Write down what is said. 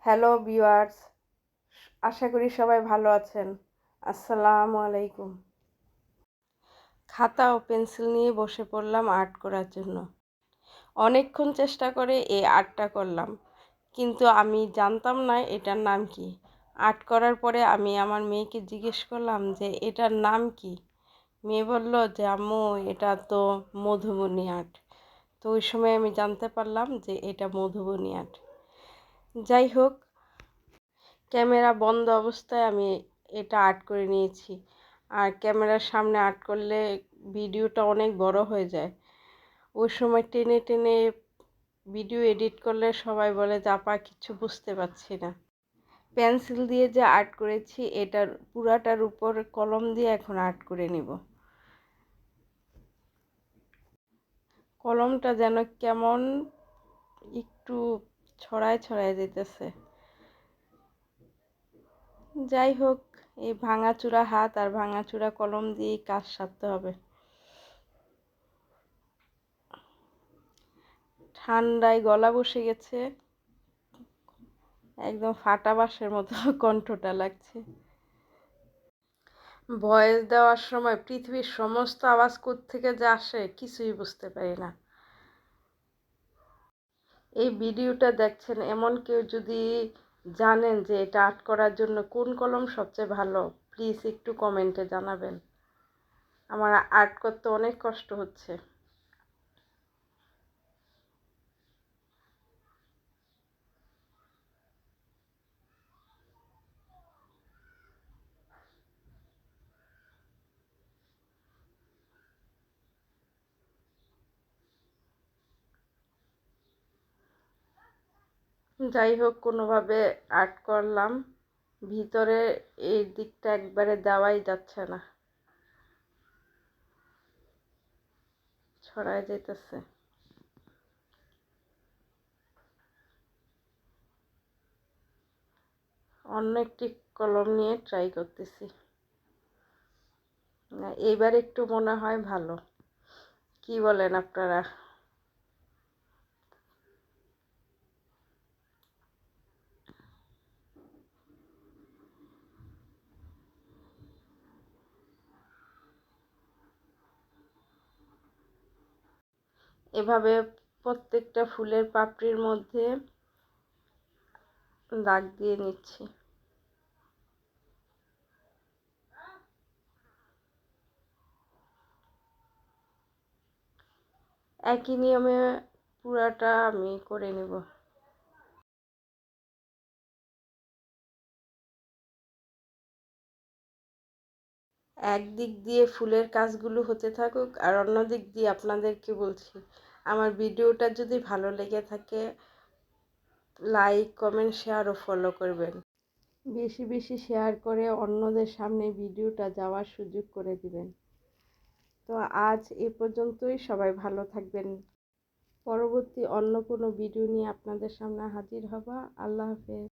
Hello viewers, আশা করি সবাই ভালো আছেন। আসসালামু আলাইকুম। খাতা ও পেন্সিল নিয়ে বসে পড়লাম আর্ট করার জন্য। অনেকক্ষণ চেষ্টা করে এই আর্টটা করলাম, কিন্তু আমি জানতাম না এটার নাম কি। আর্ট করার পরে আমি আমার মেয়েকে জিজ্ঞেস করলাম যে এটার নাম কি। মেয়ে বলল যে আম্মু এটা তো মধুবনী আর্ট। তো ওই সময় আমি জানতে পারলাম যে এটা মধুবনী আর্ট। যাই হোক, ক্যামেরা বন্ধ অবস্থায় আমি এটা আর্ট করে নিয়েছি। আর ক্যামেরার সামনে আর্ট করলে ভিডিওটা অনেক বড় হয়ে যায়। ওই সময় টেনে টেনে ভিডিও এডিট করলে সবাই বলে যে আপা কিছু বুঝতে পারছি না। পেন্সিল দিয়ে যে আর্ট করেছি এটার পুরাটার উপর কলম দিয়ে এখন আর্ট করে নিব। কলমটা যেন কেমন একটু ছড়ায় ছড়ায় যেতেছে। যাই হোক, এই ভাঙাচোরা হাত আর ভাঙাচোরা কলম দিয়েই কাজ সারতে হবে। ঠান্ডায় গলা বসে গেছে, একদম ফাটা বাঁশের মতো কণ্ঠটা লাগছে। ভয়েস দেওয়ার সময় পৃথিবীর সমস্ত আওয়াজ কোত্থেকে যে আসে কিছুই বুঝতে পারি না। এই ভিডিওটা দেখছেন এমন কেউ যদি জানেন যে এটা আর্ট করার জন্য কোন কলম সবচেয়ে ভালো, প্লিজ একটু কমেন্টে জানাবেন। আমার আর্ট করতে অনেক কষ্ট হচ্ছে। যাই হোক, কোনোভাবে আর্ট করলাম। ভিতরে এই দিকটা একবারে দেওয়াই যাচ্ছে না, ছড়ায় যেতেছে। অন্য একটি কলম নিয়ে ট্রাই করতেছি। না, এইবার একটু মনে হয় ভালো। কি বলেন আপনারা? এভাবে প্রত্যেকটা ফুলের পাপড়ির মধ্যে দাগ দিয়ে নিচ্ছি। একই নিয়মে পুরাটা আমি করে নেব। একদিক দিয়ে ফুলের কাজগুলো হতে থাকুক আর অন্য দিক দিয়ে আপনাদেরকে বলছি, আমার ভিডিওটা যদি ভালো লেগে থাকে লাইক, কমেন্ট, শেয়ার ও ফলো করবেন। বেশি বেশি শেয়ার করে অন্যদের সামনে ভিডিওটা যাওয়ার সুযোগ করে দিবেন। তো আজ এ পর্যন্তই, সবাই ভালো থাকবেন। পরবর্তী অন্য কোনো ভিডিও নিয়ে আপনাদের সামনে হাজির হব। আল্লাহ হাফেজ।